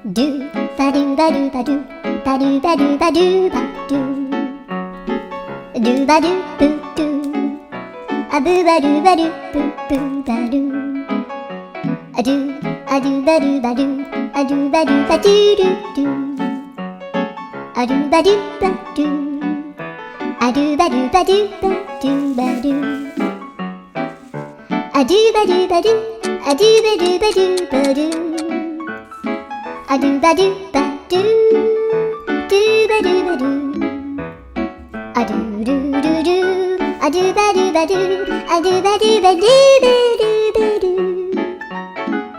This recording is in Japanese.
ドゥバドゥバドゥバドゥバドゥバドゥバドゥバドゥドゥバドゥブドゥアブバドゥバドゥブブバドゥアドゥアドゥバドゥバドゥアドゥバドゥバドゥドゥドゥアドゥバドゥバドゥアドゥバドゥバドゥバドゥバドゥアドゥバドゥバドゥアドゥバドゥバドゥバドゥアドゥバドゥバドゥドゥバドゥバドゥアドゥルルルアドゥバドゥバドゥアドゥバドゥバドゥバドゥ